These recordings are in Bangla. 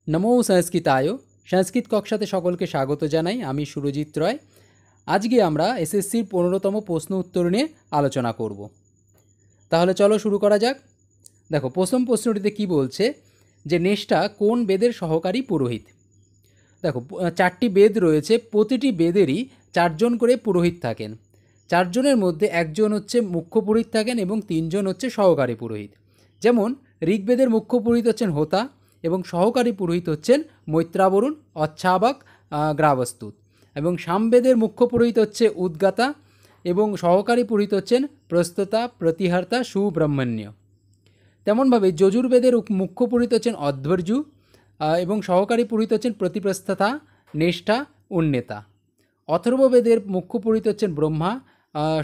নমো সংস্কৃতায় সংস্কৃত কক্ষাতে সকলকে স্বাগত জানাই। আমি সুরজিৎ রয়। আজকে আমরা এসএসসির 15তম প্রশ্ন উত্তর নিয়ে আলোচনা করব। তাহলে চলো শুরু করা যাক। দেখো প্রথম প্রশ্নটিতে কি বলছে যে নেষ্টা কোন বেদের সহকারী পুরোহিত। দেখো 4টি বেদ রয়েছে, প্রতিটি বেদেরই 4 জন করে পুরোহিত থাকেন। 4 জনের মধ্যে একজন হচ্ছে মুখ্য পুরোহিত থাকেন এবং 3 জন হচ্ছে সহকারী পুরোহিত। যেমন ঋগ্বেদের মুখ্য পুরোহিত হচ্ছেন হোতা এবং সহকারী পুরোহিত হচ্ছেন মৈত্রাবরুণ, অচ্ছাবাক, গ্রাবস্তুত। এবং সামবেদের মুখ্য পুরোহিত হচ্ছে উদ্গাতা এবং সহকারী পুরোহিত হচ্ছেন প্রস্ততা, প্রতিহার্তা, সুব্রহ্মণ্য। তেমনভাবে যজুর্বেদের মুখ্য পুরোহিত হচ্ছেন অধ্বর্যু এবং সহকারী পুরোহিত হচ্ছেন প্রতিপ্রস্থতা, নেষ্টা, উন্নেতা। অথর্ববেদের মুখ্য পুরোহিত হচ্ছেন ব্রহ্মা,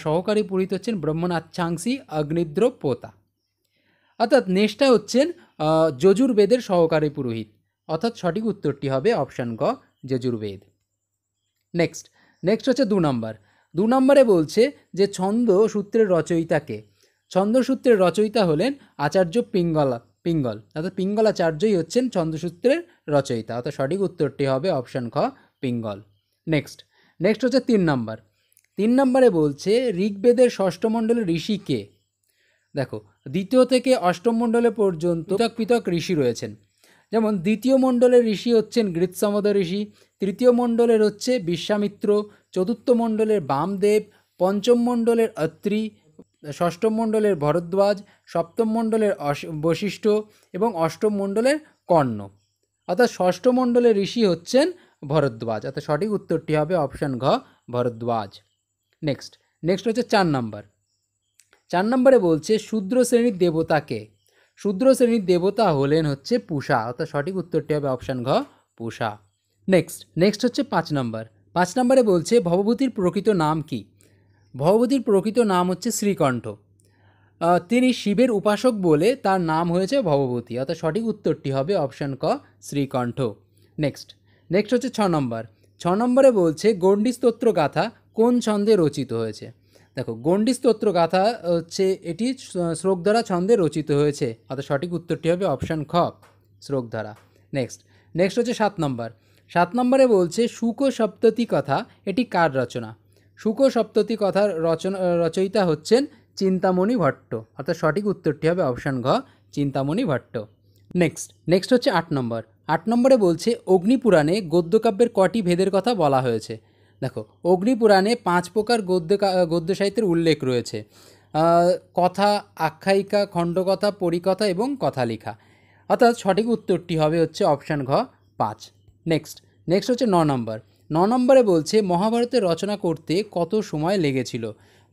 সহকারী পুরোহিত হচ্ছেন ব্রহ্মণাচ্ছাংসী, অগ্নিদ্র, পোতা। অর্থাৎ নেষ্টা হচ্ছেন যজুর্বেদের সহকারী পুরোহিত। অর্থাৎ সঠিক উত্তরটি হবে অপশান গ, যজুর্বেদ। নেক্সট হচ্ছে 2 নম্বর। 2 নম্বরে বলছে যে ছন্দ সূত্রের রচয়িতাকে। ছন্দ সূত্রের রচয়িতা হলেন আচার্য পিঙ্গল। অর্থাৎ পিঙ্গলাচার্যই হচ্ছেন ছন্দসূত্রের রচয়িতা। অর্থাৎ সঠিক উত্তরটি হবে অপশান খ, পিঙ্গল। নেক্সট হচ্ছে 3 নম্বর। 3 নম্বরে বলছে ঋগ্বেদের ষষ্ঠ মণ্ডলের ঋষি কে। দেখো দ্বিতীয় থেকে অষ্টম মণ্ডলে পর্যন্ত পৃথক পৃথক ঋষি রয়েছেন। যেমন দ্বিতীয় মণ্ডলের ঋষি হচ্ছেন গৃৎসমদ ঋষি, তৃতীয় মণ্ডলের হচ্ছে বিশ্বামিত্র, চতুর্থ মণ্ডলের বামদেব, পঞ্চম মণ্ডলের অত্রি, ষষ্ঠম মণ্ডলের ভরদ্বাজ, সপ্তম মণ্ডলের বশিষ্ঠ এবং অষ্টম মণ্ডলের কর্ণ। অর্থাৎ ষষ্ঠ মণ্ডলের ঋষি হচ্ছেন ভরদ্বাজ। অর্থাৎ সঠিক উত্তরটি হবে অপশান ঘ, ভরদ্বাজ। নেক্সট হচ্ছে 4 নম্বর। 4 নম্বরে বলছে শূদ্র শ্রেণীর দেবতাকে। শূদ্র শ্রেণীর দেবতা হলেন হচ্ছে পূষা। অর্থাৎ সঠিক উত্তরটি হবে অপশান ঘ, পূষা। নেক্সট হচ্ছে 5 নম্বর। 5 নম্বরে বলছে ভবভূতির প্রকৃত নাম কি। ভবভূতির প্রকৃত নাম হচ্ছে শ্রীকণ্ঠ। তিনি শিবের উপাসক বলে তার নাম হয়েছে ভবভূতি। অর্থাৎ সঠিক উত্তরটি হবে অপশান ক, শ্রীকণ্ঠ। নেক্সট হচ্ছে 6 নম্বর। 6 নম্বরে বলছে গণ্ডী স্তোত্র গাথা কোন ছন্দে রচিত হয়েছে। দেখো গণ্ডী স্তোত্র গাথা হচ্ছে এটি শ্লোকধারা ছন্দে রচিত হয়েছে। অর্থাৎ সঠিক উত্তরটি হবে অপশান খ, শ্লোকধারা। নেক্সট হচ্ছে 7 নম্বর। 7 নম্বরে বলছে শুক সপ্ততি কথা এটি কার রচনা। শুক সপ্ততি কথার রচয়িতা হচ্ছেন চিন্তামণি ভট্ট। অর্থাৎ সঠিক উত্তরটি হবে অপশান ঘ, চিন্তামণি ভট্ট। নেক্সট হচ্ছে 8 নম্বর। 8 নম্বরে বলছে অগ্নিপুরাণে গদ্যকাব্যের কটি ভেদের কথা বলা হয়েছে। দেখো অগ্নিপুরাণে 5 প্রকার গদ্য সাহিত্যের উল্লেখ রয়েছে। কথা, আখ্যায়িকা, খণ্ডকথা, পরিকথা এবং কথালিখা। অর্থাৎ সঠিক উত্তরটি হবে হচ্ছে অপশান ঘ, 5। নেক্সট হচ্ছে 9 নম্বর। 9 নম্বরে বলছে মহাভারতের রচনা করতে কত সময় লেগেছিল।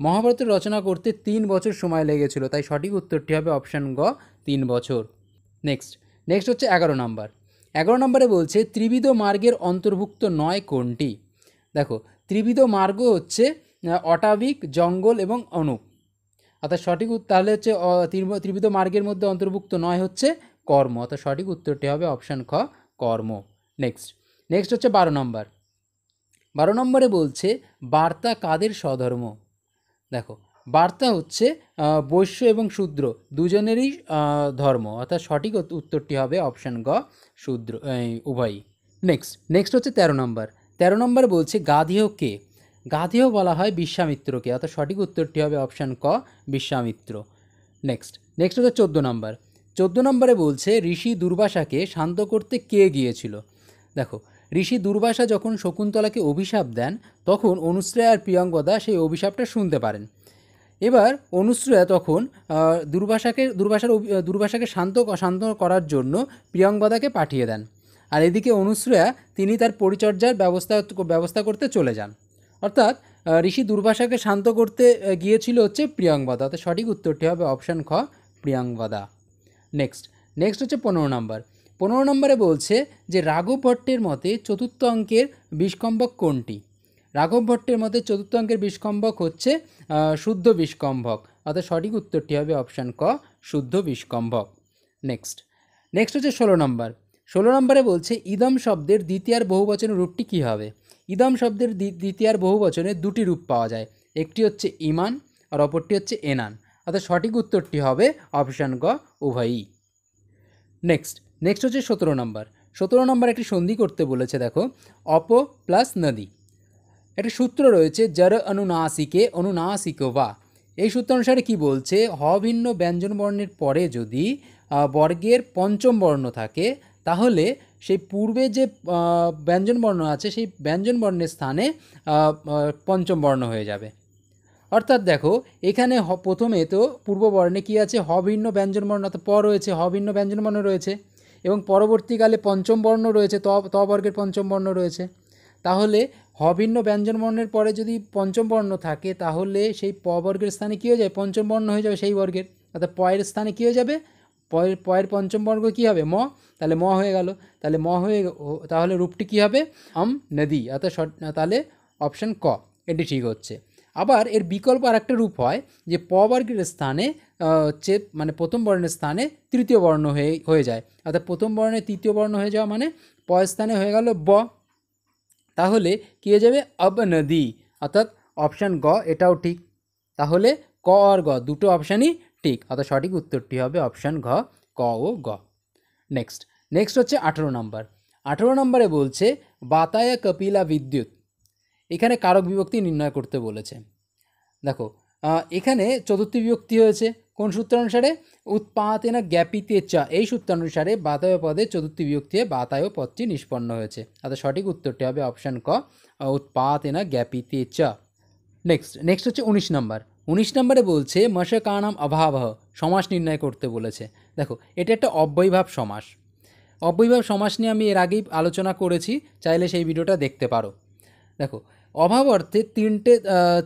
মহাভারতের রচনা করতে 3 বছর সময় লেগেছিল। তাই সঠিক উত্তরটি হবে অপশান গ, 3 বছর। নেক্সট হচ্ছে 11 নম্বর। 11 নম্বরে বলছে ত্রিবিধ মার্গের অন্তর্ভুক্ত নয় কোনটি। দেখো ত্রিবিধ মার্গ হচ্ছে অটাবিক, জঙ্গল এবং অনুপ। অর্থাৎ সঠিক তাহলে হচ্ছে ত্রিবিধ মার্গের মধ্যে অন্তর্ভুক্ত নয় হচ্ছে কর্ম। অর্থাৎ সঠিক উত্তরটি হবে অপশান খ, কর্ম। নেক্সট হচ্ছে 12 নম্বর। 12 নম্বরে বলছে বার্তা কাদের স্বধর্ম। দেখো বার্তা হচ্ছে বৈশ্য এবং শূদ্র দুজনেরই ধর্ম। অর্থাৎ সঠিক উত্তরটি হবে অপশান গ, শূদ্র উভয়ই। নেক্সট হচ্ছে 13 নম্বর। 13 নম্বরে বলছে গাধেয় কে। গাধেয় বলা হয় বিশ্বামিত্রকে। অর্থাৎ সঠিক উত্তরটি হবে অপশান ক, বিশ্বামিত্র। নেক্সট হচ্ছে 14 নম্বর। 14 নম্বরে বলছে ঋষি দুর্বাসাকে শান্ত করতে কে গিয়েছিল। দেখো ঋষি দুর্বাসা যখন শকুন্তলাকে অভিশাপ দেন তখন অনুশ্রেয়া আর প্রিয়ঙ্গদা সেই অভিশাপটা শুনতে পারেন। এবার অনুশ্রেয়া তখন দুর্বাসাকে শান্ত করার জন্য প্রিয়ঙ্গদাকে পাঠিয়ে দেন। আর এদিকে অনুশ্রেয়া তিনি তার পরিচর্যার ব্যবস্থা করতে চলে যান। অর্থাৎ ঋষি দুর্বাসাকে শান্ত করতে গিয়েছিল হচ্ছে প্রিয়ঙ্গদা। অর্থাৎ সঠিক উত্তরটি হবে অপশান খ, প্রিয়ঙ্গদা। নেক্সট হচ্ছে 15 নম্বর। 15 নম্বরে বলছে যে রাঘব ভট্টের মতে চতুর্থ অঙ্কের বিষ্কম্ভক কোনটি। রাঘব ভট্টের মতে চতুর্থ অঙ্কের বিষ্কম্ভক হচ্ছে শুদ্ধ বিষ্কম্ভক। অর্থাৎ সঠিক উত্তরটি হবে অপশান ক, শুদ্ধ বিষ্কম্ভক। নেক্সট হচ্ছে 16 নম্বর। 16 নম্বরে বলছে ইদম শব্দের দ্বিতীয়ার বহুবচনের রূপটি কী হবে। ইদম শব্দের দ্বিতীয়ার বহুবচনে 2টি রূপ পাওয়া যায়। একটি হচ্ছে ইমান আর অপরটি হচ্ছে এনান। অর্থাৎ সঠিক উত্তরটি হবে অপশান গ, উভয়ই। নেক্সট হচ্ছে 17 নম্বর। 17 নম্বর একটি সন্ধি করতে বলেছে। দেখো, অপ প্লাস নদী। একটা সূত্র রয়েছে জর অনুনাসিকে অনুনাসিক বা। এই সূত্র অনুসারে কি বলছে, হ ভিন্ন ব্যঞ্জন বর্ণের পরে যদি বর্গের পঞ্চম বর্ণ থাকে, তাহলে সেই পূর্বে যে ব্যঞ্জন বর্ণ আছে সেই ব্যঞ্জন বর্ণের স্থানে পঞ্চম বর্ণ হয়ে যাবে। অর্থাৎ দেখো, এখানে প্রথমে তো পূর্ববর্ণে কি আছে, হ ভিন্ন ব্যঞ্জন বর্ণ, অর্থাৎ প রয়েছে, হ ভিন্ন ব্যঞ্জন বর্ণ রয়েছে, এবং পরবর্তীকালে পঞ্চম বর্ণ রয়েছে, ত বর্গের পঞ্চম বর্ণ রয়েছে। তাহলে হ ভিন্ন ব্যঞ্জন বর্ণের পরে যদি পঞ্চম বর্ণ থাকে, তাহলে সেই প বর্গের স্থানে কী হয়ে যায়, পঞ্চম বর্ণ হয়ে যাবে সেই বর্গের। অর্থাৎ পয়ের স্থানে কী হয়ে যাবে, পয়ের পঞ্চম বর্গ কী হবে, ম। তাহলে ম হয়ে গেল। তাহলে ম হয়ে, তাহলে রূপটি কী হবে, নদী। অর্থাৎ তাহলে অপশান ক এটি ঠিক হচ্ছে। আবার এর বিকল্প আর একটা রূপ হয় যে প বর্গের স্থানে হচ্ছে মানে প্রথম বর্ণের স্থানে তৃতীয় বর্ণ হয়ে যায়। অর্থাৎ প্রথম বর্ণের তৃতীয় বর্ণ হয়ে যাওয়া মানে প স্থানে হয়ে গেল ব। তাহলে কী হয়ে যাবে, অব নদী। অর্থাৎ অপশান গ এটাও ঠিক। তাহলে ক আর গ দুটো অপশানই ঠিক, অর্থাৎ সঠিক উত্তরটি হবে অপশান ঘ, ক ও গ। নেক্সট হচ্ছে 18 নম্বর। 18 নম্বরে বলছে বাতায়া কপিলা বিদ্যুৎ। এখানে কারক বিভক্তি নির্ণয় করতে বলেছে। দেখো, এখানে চতুর্থী বিভক্তি হয়েছে কোন সূত্র অনুসারে, উৎপাতেনা জ্ঞাপিতে চ। এই সূত্র অনুসারে বাতায় পদে চতুর্থী বিভক্তি হয়ে বাতায় পদটি নিষ্পন্ন হয়েছে। অর্থাৎ সঠিক উত্তরটি হবে অপশান ক, উৎপাতেনা জ্ঞাপিতে চ। নেক্সট হচ্ছে 19 নম্বর। 19 নম্বরে বলছে মশকানাম অভাবঃ, সমাস নির্ণয় করতে বলেছে। দেখো, এটা একটা অব্যয়ভাব সমাস। অব্যয়ভাব সমাস নিয়ে আমি এর আগেই আলোচনা করেছি, চাইলে সেই ভিডিওটা দেখতে পারো। দেখো, অভাব অর্থে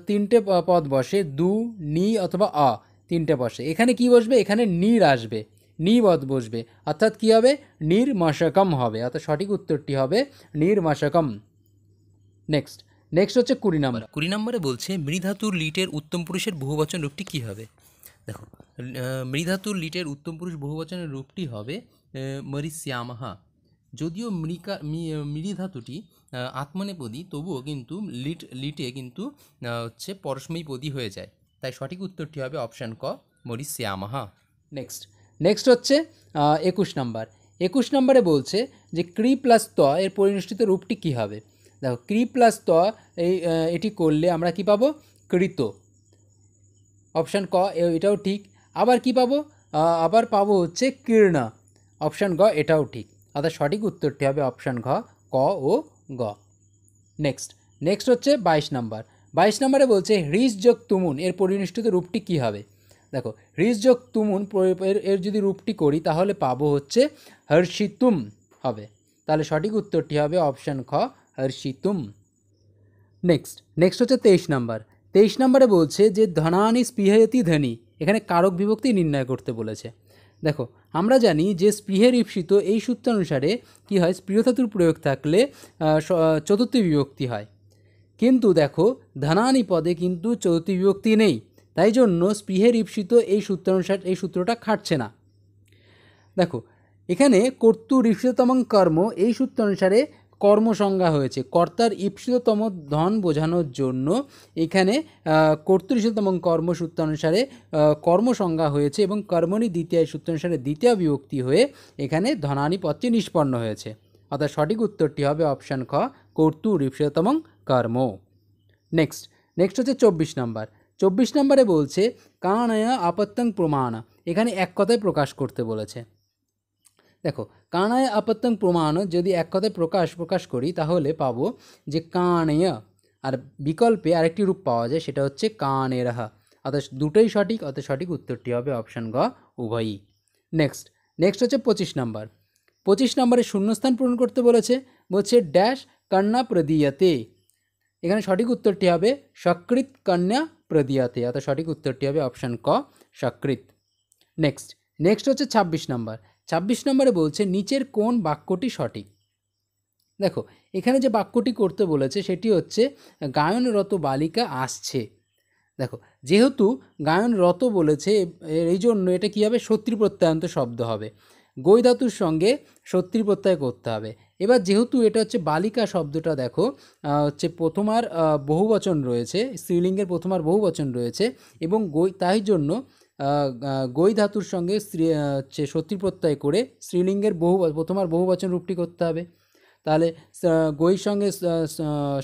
তিনটে পদ বসে, দু, নি অথবা অ, তিনটে বসে। এখানে কি বসবে, এখানে নির আসবে, নি পদ বসবে, অর্থাৎ কী হবে, নির্মশকম হবে। অর্থাৎ সঠিক উত্তরটি হবে নির্মশকম। নেক্সট হচ্ছে 20 নম্বর। 20 নম্বরে বলছে মৃধাতুর লিটের উত্তম পুরুষের বহুবচন রূপটি কী হবে। দেখো, মৃধাতুর লিটের উত্তম পুরুষ বহুবচনের রূপটি হবে মরিষ্যামহা। যদিও মৃধাতুটি আত্মনেপদী, তবুও কিন্তু লিটে কিন্তু হচ্ছে পরস্মৈপদী হয়ে যায়। তাই সঠিক উত্তরটি হবে অপশান ক, মরিষ্যামহা। নেক্সট হচ্ছে 21 নম্বর। 21 নম্বরে বলছে যে ক্রি প্লাস ত এর পরিনিষ্ঠিত রূপটি কী হবে। দেখো, ক্রি প্লাস ত এটি করলে আমরা কি পাবো, কৃত। অপশান ক এটাও ঠিক। আবার কি পাবো, আবার পাবো হচ্ছে কীর্ণ। অপশান গ এটাও ঠিক। অর্থাৎ সঠিক উত্তরটি হবে অপশান ঘ, ক ও গ। নেক্সট হচ্ছে 22 নম্বর। 22 নম্বরে বলছে হ্রিস যোগ তুমুন এর পরিনিষ্ঠিত রূপটি কী হবে। দেখো, হ্রিস যোগ তুমুন এর যদি রূপটি করি তাহলে পাবো হচ্ছে হর্ষিতুম হবে। তাহলে সঠিক উত্তরটি হবে অপশান খ, হর্ষিতুম। নেক্সট হচ্ছে 23 নম্বর। 23 নম্বরে বলছে যে ধনানি স্পৃহয়তি ধনী। এখানে কারক বিভক্তি নির্ণয় করতে বলেছে। দেখো, আমরা জানি যে স্পৃহের ঈপ্সিত এই সূত্র অনুসারে কি হয়, স্পৃহ ধাতুর প্রয়োগ থাকলে চতুর্থী বিভক্তি হয়। কিন্তু দেখো, ধনানি পদে কিন্তু চতুর্থী বিভক্তি নেই, তাই জন্য স্পৃহের ঈপ্সিত এই সূত্র অনুসারে এই সূত্রটা খাটছে না। দেখো, এখানে কর্তুর ঈপ্সিততম কর্ম এই সূত্র অনুসারে কর্ম সংজ্ঞা হয়েছে। কর্তার ঈপ্সিততম ধন বোঝানোর জন্য এখানে কর্তুর ঈপ্সিততম কর্ম সূত্র অনুসারে কর্ম সংজ্ঞা হয়েছে, এবং কর্মণি দ্বিতীয় সূত্র অনুসারে দ্বিতীয় বিভক্তি হয়ে এখানে ধনানি পদটি নিষ্পন্ন হয়েছে। অর্থাৎ সঠিক উত্তরটি হবে অপশান খ, কর্তুর ঈপ্সিততম কর্ম। নেক্সট হচ্ছে 24 নম্বর। 24 নম্বরে বলছে কাণায়া আপত্যং প্রমাণ। এখানে এক কথায় প্রকাশ করতে বলেছে। দেখো, কাণায় আপত্যং প্রমাণ যদি এক কথায় প্রকাশ করি তাহলে পাবো যে কাণেয়, আর বিকল্পে আরেকটি রূপ পাওয়া যায়, সেটা হচ্ছে কাণেরহা। অর্থাৎ দুটোই সঠিক, অর্থাৎ সঠিক উত্তরটি হবে অপশান গ, উভয়ই। নেক্সট হচ্ছে 25 নম্বর। 25 নম্বরে শূন্যস্থান পূরণ করতে বলছে ড্যাশ কন্যা প্রদীয়তে। এখানে সঠিক উত্তরটি হবে সকৃত কন্যা প্রদীয়তে। অর্থাৎ সঠিক উত্তরটি হবে অপশান ক, সকৃত। নেক্সট হচ্ছে 26 নম্বর। 26 নম্বরে বলছে নিচের কোন বাক্যটি সঠিক। দেখো, এখানে যে বাক্যটি করতে বলেছে সেটি হচ্ছে গায়নরত বালিকা আসছে। দেখো, যেহেতু গায়নরত বলেছে এই জন্য এটা কী হবে, সত্যি প্রত্যয়ান্ত শব্দ হবে। গৈ ধাতুর সঙ্গে সত্যি প্রত্যয় করতে হবে। এবার যেহেতু এটা হচ্ছে বালিকা শব্দটা, দেখো হচ্ছে প্রথমার বহুবচন রয়েছে, স্ত্রীলিঙ্গের প্রথমার বহুবচন রয়েছে, এবং তাই জন্য গই ধাতুর সঙ্গে হচ্ছে সত্যি প্রত্যয় করে স্ত্রীলিঙ্গের প্রথমার বহুবচন রূপটি করতে হবে। তাহলে গইর সঙ্গে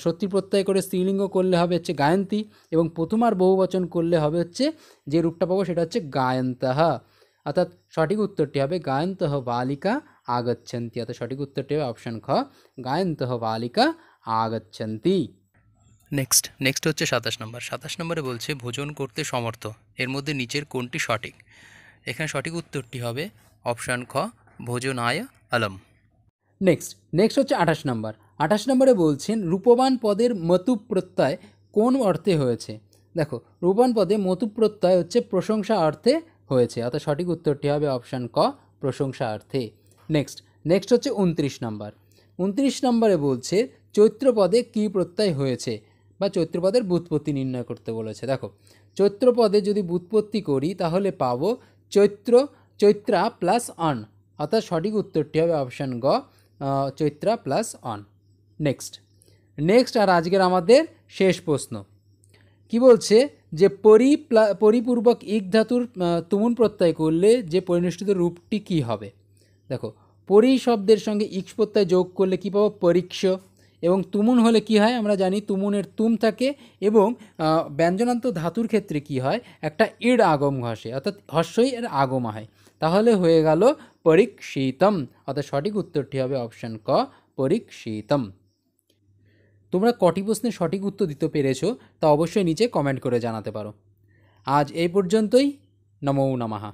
সত্যি প্রত্যয় করে স্ত্রীলিঙ্গ করলে হবে হচ্ছে গায়ন্তী, এবং প্রথমার বহুবচন করলে হবে হচ্ছে যে রূপটা পাবো সেটা হচ্ছে গায়ন্তঃ। অর্থাৎ সঠিক উত্তরটি হবে গায়ন্তঃ বালিকা আগচ্ছন্তি। অর্থাৎ সঠিক উত্তরটি হবে অপশন খ, গায়ন্তঃ বালিকা আগচ্ছন্তি। নেক্সট হচ্ছে 27 নম্বর। 27 নম্বরে বলছে ভোজন করতে সমর্থ, এর মধ্যে নিচের কোনটি সঠিক? এখানে সঠিক উত্তরটি হবে অপশান খ, ভোজনায় অলম। নেক্সট হচ্ছে 28 নম্বর। 28 নম্বরে বলছেন রূপবান পদের মতু প্রত্যয় কোন অর্থে হয়েছে? দেখো, রূপবান পদে মতু প্রত্যয় হচ্ছে প্রশংসা অর্থে হয়েছে। অর্থাৎ সঠিক উত্তরটি হবে অপশান ক, প্রশংসা অর্থে। নেক্সট হচ্ছে 29 নম্বর। 29 নম্বরে বলছে চৈত্র পদে কী প্রত্যয় হয়েছে, বা চৈত্র পদের ব্যুৎপত্তি নির্ণয় করতে বলেছে। দেখো, চৈত্র পদে যদি ব্যুৎপত্তি করি তাহলে পাবো চৈত্রা প্লাস অন। অর্থাৎ সঠিক উত্তরটি হবে অপশান গ, চৈত্রা প্লাস অন। নেক্সট আর আজকের আমাদের শেষ প্রশ্ন কি বলছে যে পরিপূর্বক ইক ধাতুর তুমুন প্রত্যয় করলে যে পরিনিষ্ঠিত রূপটি কি হবে? দেখো, পরি শব্দের সঙ্গে ইক্স প্রত্যয় যোগ করলে কী পাবো? পরীক্ষ। এবং তুমুন হলে কি হয়? আমরা জানি তুমুনের তুম থাকে, এবং ব্যঞ্জনান্ত ধাতুর ক্ষেত্রে কি হয়? একটা ইড় আগম ঘষে, অর্থাৎ হর্ষই এর আগম হয়। তাহলে হয়ে গেল পরীক্ষিতম। অর্থাৎ সঠিক উত্তরটি হবে অপশান ক, পরীক্ষিতম। তোমরা কটি প্রশ্নের সঠিক উত্তর দিতে পেরেছো তা অবশ্যই নিচে কমেন্ট করে জানাতে পারো। আজ এই পর্যন্তই। নমো নমঃ।